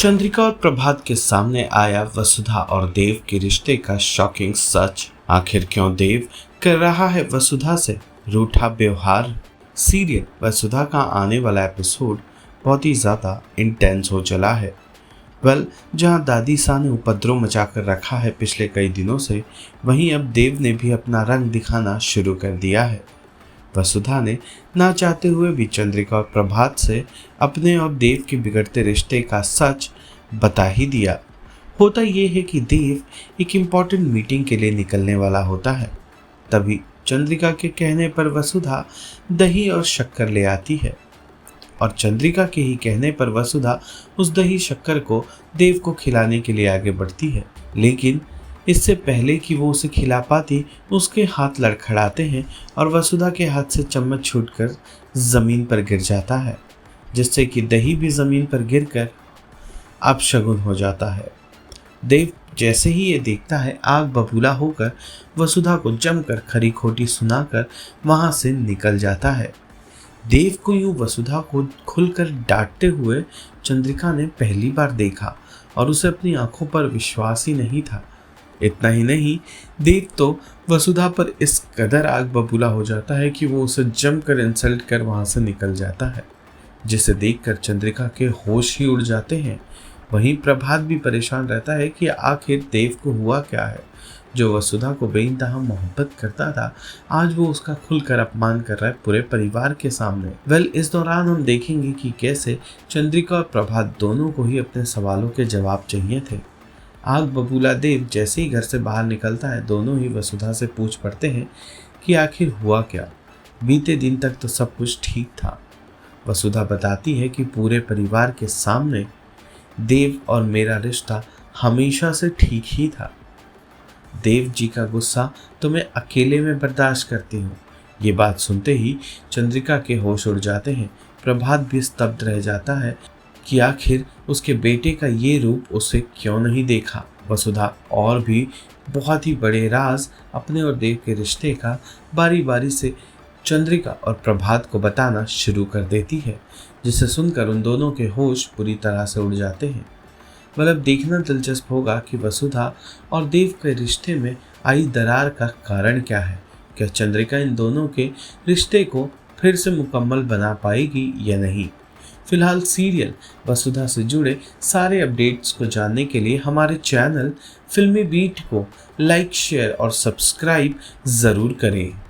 चंद्रिका और प्रभात के सामने आया वसुधा और देव के रिश्ते का शॉकिंग सच। आखिर क्यों देव कर रहा है वसुधा से रूठा व्यवहार। सीरियल वसुधा का आने वाला एपिसोड बहुत ही ज़्यादा इंटेंस हो चला है। जहां दादी सा ने उपद्रव मचाकर रखा है पिछले कई दिनों से, वहीं अब देव ने भी अपना रंग दिखाना शुरू कर दिया है। वसुधा ने ना चाहते हुए भी चंद्रिका और प्रभात से अपने और देव के बिगड़ते रिश्ते का सच बता ही दिया। होता यह है कि देव एक इम्पॉर्टेंट मीटिंग के लिए निकलने वाला होता है। तभी चंद्रिका के कहने पर वसुधा दही और शक्कर ले आती है और चंद्रिका के ही कहने पर वसुधा उस दही शक्कर को देव को खिलाने के लिए आगे बढ़ती है। लेकिन इससे पहले कि वो उसे खिला पाती, उसके हाथ लड़खड़ाते हैं और वसुधा के हाथ से चम्मच छूटकर जमीन पर गिर जाता है, जिससे कि दही भी जमीन पर गिरकर अपशगुन हो जाता है। देव जैसे ही ये देखता है, आग बबूला होकर वसुधा को जमकर खरी खोटी सुनाकर वहां से निकल जाता है। देव को यूं वसुधा को खुलकर डांटते हुए चंद्रिका ने पहली बार देखा और उसे अपनी आंखों पर विश्वास ही नहीं था। इतना ही नहीं, देव तो वसुधा पर इस कदर आग बबूला हो जाता है कि वो उसे जमकर इंसल्ट कर वहां से निकल जाता है, जिसे देखकर चंद्रिका के होश ही उड़ जाते हैं। वहीं प्रभात भी परेशान रहता है कि आखिर देव को हुआ क्या है। जो वसुधा को बेइंतहा मोहब्बत करता था, आज वो उसका खुलकर अपमान कर रहा है पूरे परिवार के सामने। इस दौरान हम देखेंगे कि कैसे चंद्रिका और प्रभात दोनों को ही अपने सवालों के जवाब चाहिए थे। आग बबूला देव जैसे ही घर से बाहर निकलता है, दोनों ही वसुधा से पूछ पड़ते हैं कि आखिर हुआ क्या। बीते दिन तक तो सब कुछ ठीक था। वसुधा बताती है कि पूरे परिवार के सामने देव और मेरा रिश्ता हमेशा से ठीक ही था। देव जी का गुस्सा तो मैं अकेले में बर्दाश्त करती हूँ। ये बात सुनते ही चंद्रिका के होश उड़ जाते हैं। प्रभात भी स्तब्ध रह जाता है कि आखिर उसके बेटे का ये रूप उसे क्यों नहीं देखा। वसुधा और भी बहुत ही बड़े राज अपने और देव के रिश्ते का बारी बारी से चंद्रिका और प्रभात को बताना शुरू कर देती है, जिसे सुनकर उन दोनों के होश पूरी तरह से उड़ जाते हैं। देखना दिलचस्प होगा कि वसुधा और देव के रिश्ते में आई दरार का कारण क्या है। क्या चंद्रिका इन दोनों के रिश्ते को फिर से मुकम्मल बना पाएगी या नहीं। फिलहाल सीरियल वसुधा से जुड़े सारे अपडेट्स को जानने के लिए हमारे चैनल फिल्मी बीट को लाइक, शेयर और सब्सक्राइब ज़रूर करें।